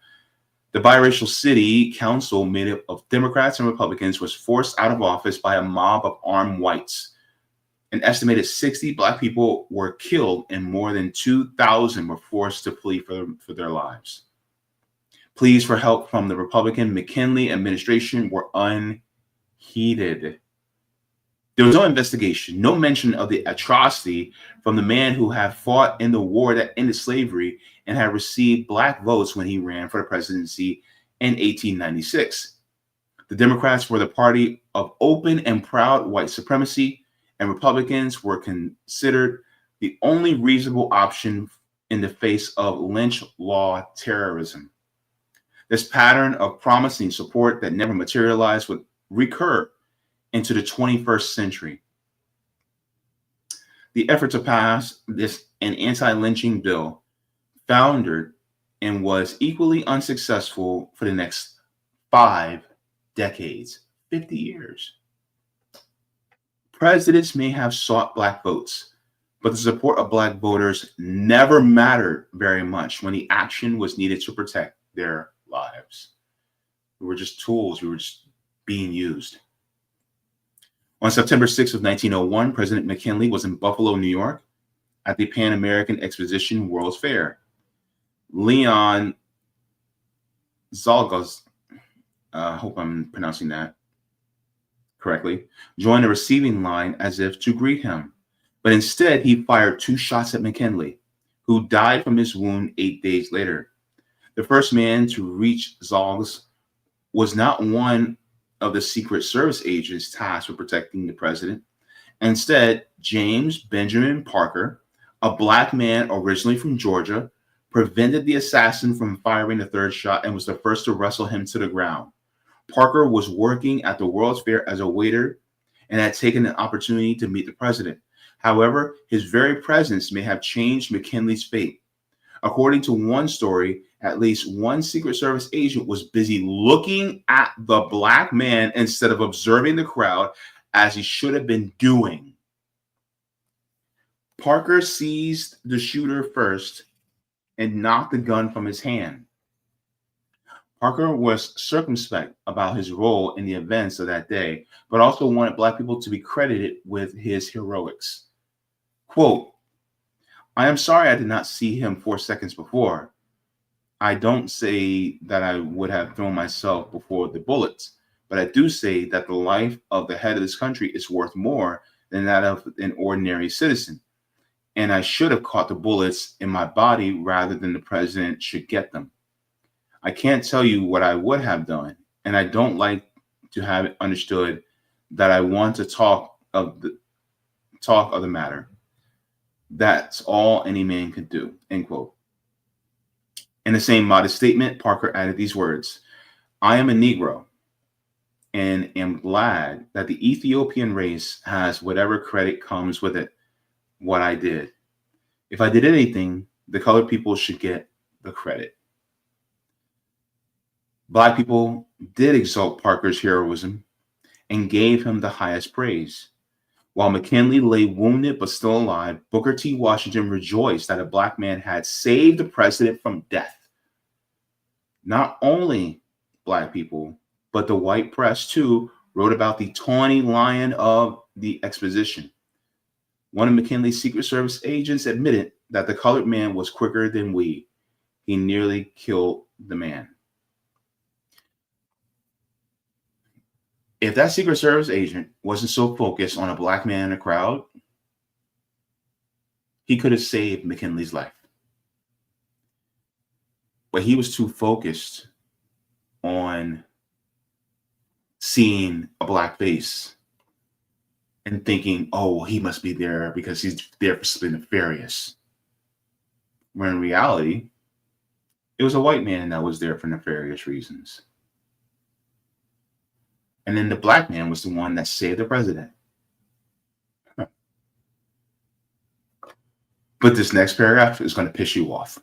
Speaker 1: The biracial city council, made up of Democrats and Republicans, was forced out of office by a mob of armed whites. An estimated 60 Black people were killed, and more than 2,000 were forced to flee for their lives. Pleas for help from the Republican McKinley administration were unheeded. There was no investigation, no mention of the atrocity from the man who had fought in the war that ended slavery and had received Black votes when he ran for the presidency in 1896. The Democrats were the party of open and proud white supremacy, and Republicans were considered the only reasonable option in the face of lynch law terrorism. This pattern of promising support that never materialized would recur into the 21st century. The effort to pass an anti-lynching bill foundered and was equally unsuccessful for the next 5 decades, 50 years. Presidents may have sought Black votes, but the support of Black voters never mattered very much when the action was needed to protect their lives. We were just tools. We were just being used. On September 6th of 1901, President McKinley was in Buffalo, New York, at the Pan American Exposition World's Fair. Leon Zalgos, I hope I'm pronouncing that correctly, joined the receiving line as if to greet him. But instead, he fired 2 shots at McKinley, who died from his wound 8 days later. The first man to reach Zalgos was not one of the Secret Service agents tasked with protecting the president. Instead, James Benjamin Parker, a Black man originally from Georgia, prevented the assassin from firing the 3rd shot and was the first to wrestle him to the ground. Parker was working at the World's Fair as a waiter and had taken an opportunity to meet the president. However, his very presence may have changed McKinley's fate. According to one story, at least one Secret Service agent was busy looking at the Black man instead of observing the crowd, as he should have been doing. Parker seized the shooter first and knocked the gun from his hand. Parker was circumspect about his role in the events of that day, but also wanted Black people to be credited with his heroics. Quote, "I am sorry I did not see him 4 seconds before. I don't say that I would have thrown myself before the bullets, but I do say that the life of the head of this country is worth more than that of an ordinary citizen. And I should have caught the bullets in my body rather than the president should get them. I can't tell you what I would have done, and I don't like to have it understood that I want to talk of the matter. That's all any man could do," end quote. In the same modest statement, Parker added these words: "I am a Negro and am glad that the Ethiopian race has whatever credit comes with it, what I did. If I did anything, the colored people should get the credit." Black people did exalt Parker's heroism and gave him the highest praise. While McKinley lay wounded but still alive, Booker T. Washington rejoiced that a Black man had saved the president from death. Not only Black people, but the white press too wrote about the tawny lion of the exposition. One of McKinley's Secret Service agents admitted that the colored man was quicker than we. He nearly killed the man. If that Secret Service agent wasn't so focused on a Black man in a crowd, he could have saved McKinley's life. But he was too focused on seeing a Black face and thinking, oh, he must be there because he's there for something nefarious. When in reality, it was a white man that was there for nefarious reasons. And then the Black man was the one that saved the president. But this next paragraph is going to piss you off.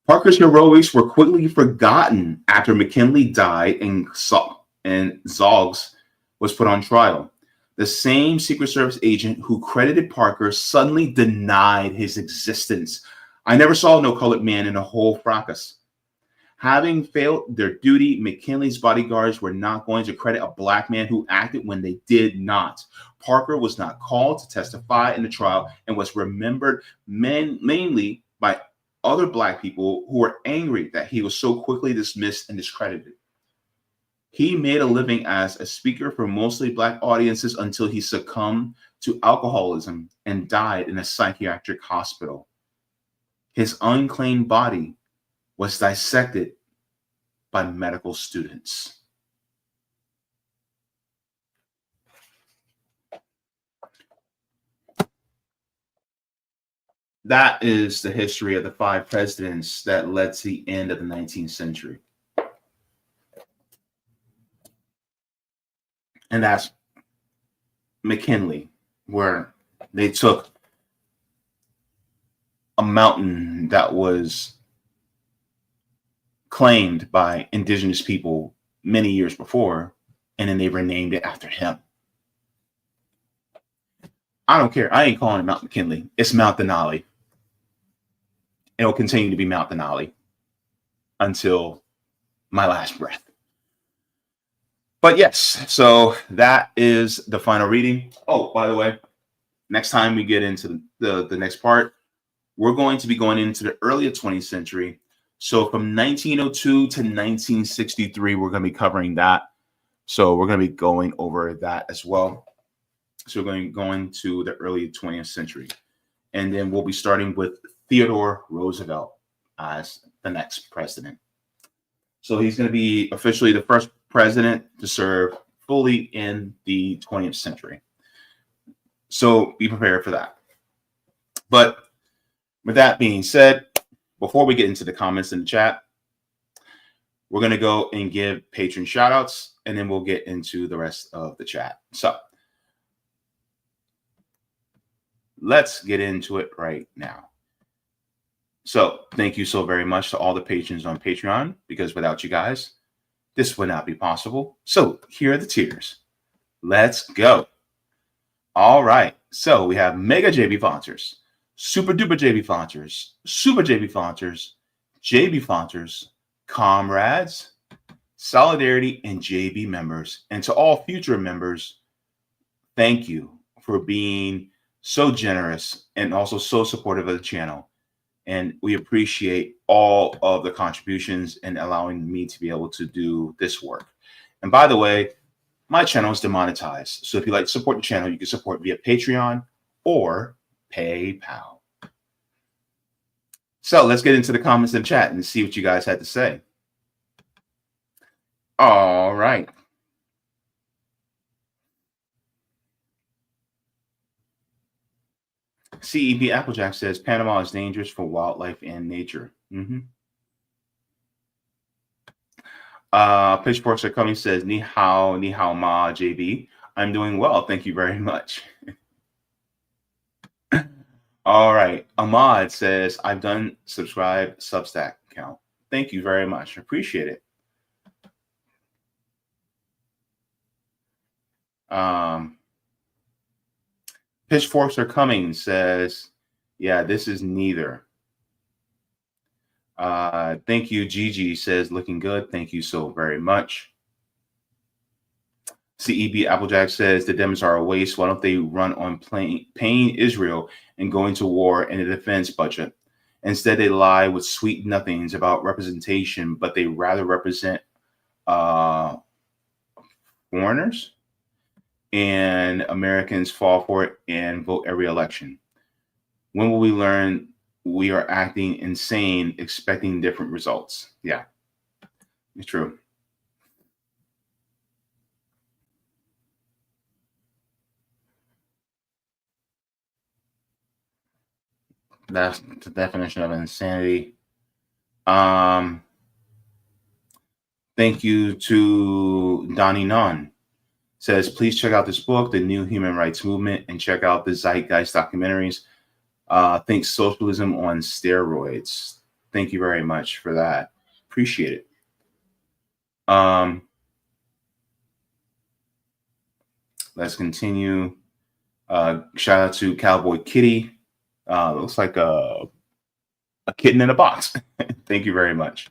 Speaker 1: Parker's heroics were quickly forgotten after McKinley died and Zoggs was put on trial. The same Secret Service agent who credited Parker suddenly denied his existence. I never saw no colored man in a whole fracas. Having failed their duty, McKinley's bodyguards were not going to credit a black man who acted when they did not. Parker was not called to testify in the trial and was remembered mainly by other black people who were angry that he was so quickly dismissed and discredited. He made a living as a speaker for mostly black audiences until he succumbed to alcoholism and died in a psychiatric hospital. His unclaimed body was dissected by medical students. That is the history of the 5 presidents that led to the end of the 19th century. And that's McKinley, where they took a mountain that was claimed by indigenous people many years before, and then they renamed it after him. I don't care. I ain't calling it Mount McKinley. It's Mount Denali. It'll continue to be Mount Denali until my last breath. But yes, so that is the final reading. Oh, by the way, next time we get into the next part, we're going to be going into the early 20th century. So from 1902 to 1963, we're going to be covering that. So we're going to be going over that as well. So we're going to the early 20th century. And then we'll be starting with Theodore Roosevelt as the next president. So he's going to be officially the first president to serve fully in the 20th century. So be prepared for that. But with that being said, before we get into the comments in the chat, we're going to go and give patron shout-outs, and then we'll get into the rest of the chat. So let's get into it right now. So thank you so very much to all the patrons on Patreon, because without you guys, this would not be possible. So here are the tiers. Let's go. All right. So we have Mega Jaybefaunters, Super Duper Jaybefaunters, Super Jaybefaunters, Jaybefaunters, Comrades, Solidarity, and JB members. And to all future members, thank you for being so generous and also so supportive of the channel. And we appreciate all of the contributions and allowing me to be able to do this work. And by the way, my channel is demonetized. So if you'd like to support the channel, you can support via Patreon or PayPal. So let's get into the comments and chat and see what you guys had to say. All right. CEP Applejack says Panama is dangerous for wildlife and nature. Pitchforks are coming says ni hao ma JB. I'm doing well, thank you very much. All right, Ahmad says I've done subscribe Substack account. Thank you very much, appreciate it. Pitchforks are coming says, yeah, this is neither. Thank you. Gigi says, looking good. Thank you so very much. CEB Applejack says, the Dems are a waste. Why don't they run on paying Israel and going to war in a defense budget? Instead, they lie with sweet nothings about representation, but they rather represent foreigners, and Americans fall for it and vote every election. When will we learn we are acting insane, expecting different results? Yeah, it's true. That's the definition of insanity. Thank you to Donnie Nunn. Says, please check out this book, The New Human Rights Movement, and check out the Zeitgeist documentaries. Think Socialism on Steroids. Thank you very much for that. Appreciate it. let's continue. Shout out to Cowboy Kitty. Looks like a kitten in a box. Thank you very much.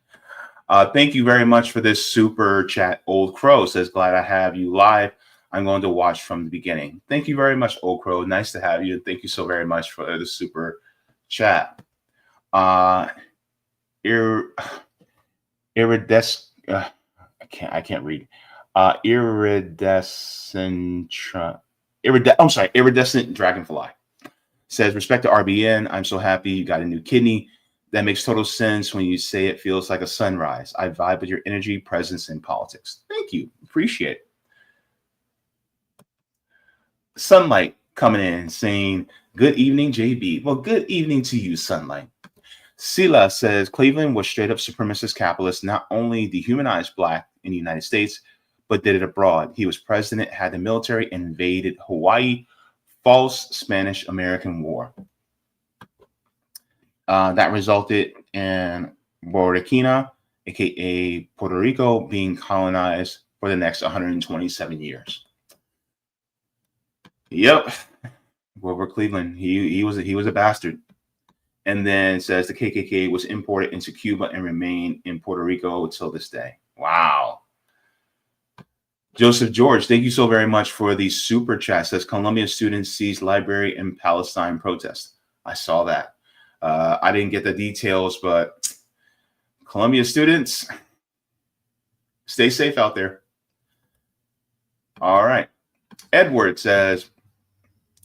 Speaker 1: Thank you very much for this super chat. Old Crow says, glad I have you live. I'm going to watch from the beginning. Thank you very much, Old Crow. Nice to have you. Thank you so very much for the super chat. Iridescent. I can't read. Iridescent Dragonfly says, respect to RBN. I'm so happy you got a new kidney. That makes total sense when you say it feels like a sunrise. I vibe with your energy, presence, and politics. Thank you. Appreciate it. Sunlight coming in saying, good evening, JB. Well, good evening to you, Sunlight. Sila says, Cleveland was straight up supremacist capitalist, not only dehumanized Black in the United States, but did it abroad. He was president, had the military, invaded Hawaii. False Spanish-American War. That resulted in Boricua, aka Puerto Rico, being colonized for the next 127 years. Yep, Grover Cleveland. He was a bastard. And then says the KKK was imported into Cuba and remained in Puerto Rico till this day. Wow. Joseph George, thank you so very much for the super chat. Says Columbia students seized library in Palestine protest. I saw that. I didn't get the details, but Columbia students, stay safe out there. All right. Edward says,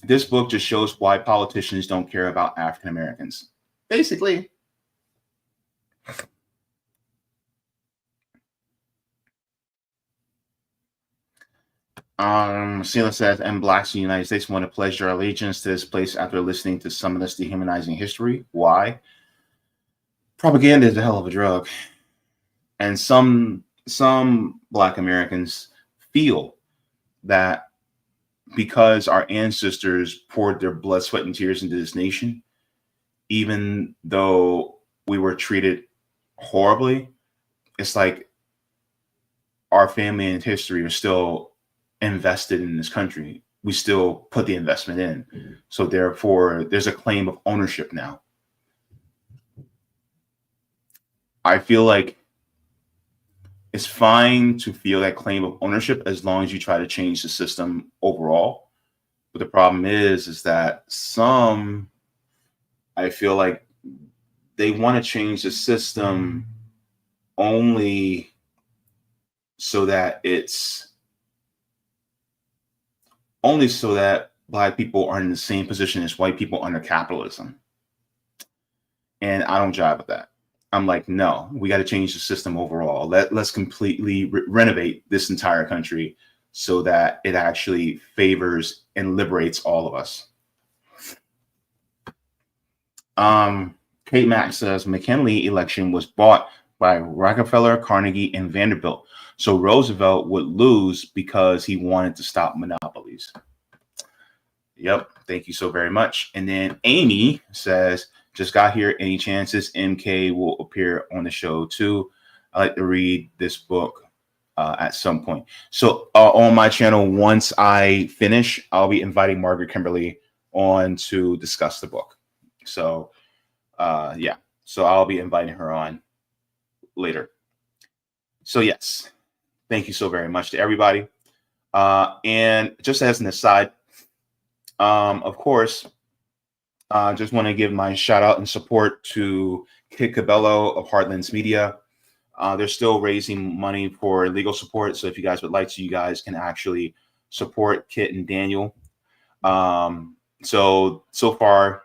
Speaker 1: this book just shows why politicians don't care about African Americans. Basically. Sela says, and Blacks in the United States want to pledge their allegiance to this place after listening to some of this dehumanizing history. Why? Propaganda is a hell of a drug. And some Black Americans feel that because our ancestors poured their blood, sweat, and tears into this nation, even though we were treated horribly, it's like our family and history are still invested in this country. We still put the investment in. Mm-hmm. So therefore, there's a claim of ownership now. I feel like it's fine to feel that claim of ownership as long as you try to change the system overall. But the problem is that some, I feel like they want to change the system only so that Black people are in the same position as white people under capitalism. And I don't jive with that. I'm like, no, we got to change the system overall. Let's completely renovate this entire country so that it actually favors and liberates all of us. Kate Mack says McKinley election was bought by Rockefeller, Carnegie, and Vanderbilt. So Roosevelt would lose because he wanted to stop monopolies. Yep. Thank you so very much. And then Amy says, just got here. Any chances MK will appear on the show too? I like to read this book at some point. So on my channel, once I finish, I'll be inviting Margaret Kimberly on to discuss the book. So yeah, so I'll be inviting her on later. So yes, thank you so very much to everybody. And just as an aside, of course, just want to give my shout out and support to Kit Cabello of Heartlands Media. They're still raising money for legal support. So if you guys would like to, you guys can actually support Kit and Daniel. So far,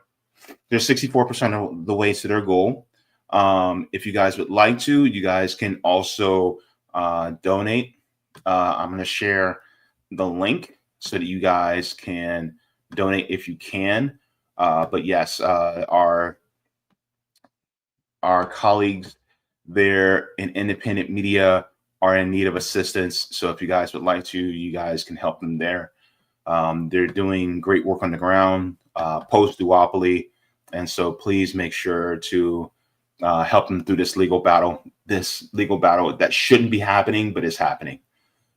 Speaker 1: they're 64% of the way to their goal. If you guys would like to, you guys can also donate. I'm going to share the link so that you guys can donate if you can. But yes, our colleagues there in independent media are in need of assistance. So if you guys would like to, you guys can help them there. They're doing great work on the ground, post-duopoly. And so please make sure to help them through this legal battle that shouldn't be happening, but is happening.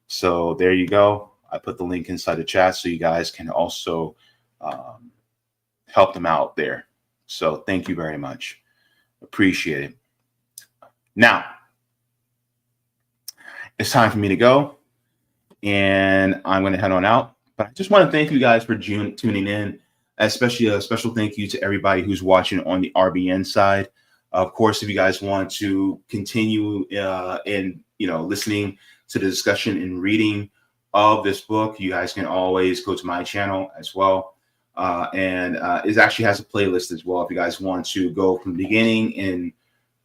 Speaker 1: So there you go. I put the link inside the chat so you guys can also help them out there. So thank you very much. Appreciate it. Now, it's time for me to go, and I'm going to head on out. But I just want to thank you guys for tuning in, especially a special thank you to everybody who's watching on the RBN side. Of course, if you guys want to continue in listening to the discussion and reading of this book, you guys can always go to my channel as well. And it actually has a playlist as well if you guys want to go from the beginning and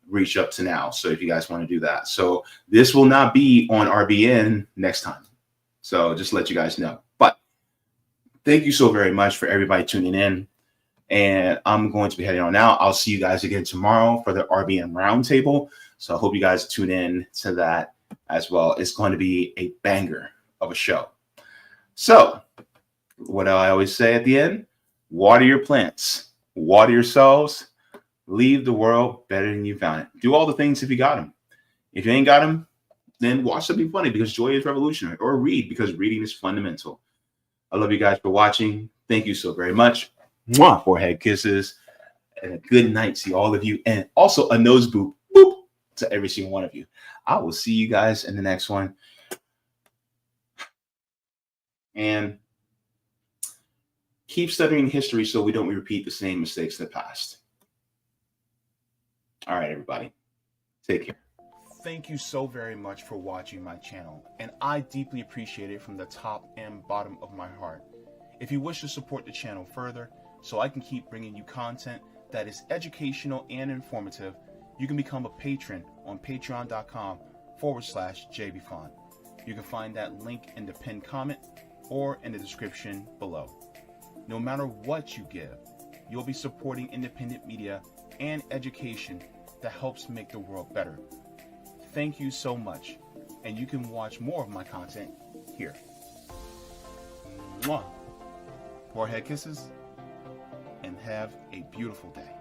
Speaker 1: reach up to now. So if you guys want to do that. So this will not be on RBN next time. So just to let you guys know. But thank you so very much for everybody tuning in. And I'm going to be heading on out. I'll see you guys again tomorrow for the RBN Roundtable. So I hope you guys tune in to that as well. It's going to be a banger of a show. So what I always say at the end, water your plants, water yourselves, leave the world better than you found it. Do all the things if you got them. If you ain't got them, then watch something funny because joy is revolutionary, or read because reading is fundamental. I love you guys for watching. Thank you so very much. Mwah, forehead kisses, and a good night to all of you. And also a nose boop, boop to every single one of you. I will see you guys in the next one. And keep studying history so we don't repeat the same mistakes in the past. All right, everybody. Take care. Thank you so very much for watching my channel, and I deeply appreciate it from the top and bottom of my heart. If you wish to support the channel further, so I can keep bringing you content that is educational and informative, you can become a patron on patreon.com/Jaybefaunt. You can find that link in the pinned comment or in the description below. No matter what you give, you'll be supporting independent media and education that helps make the world better. Thank you so much, and you can watch more of my content here. Mwah. Forehead kisses, and have a beautiful day.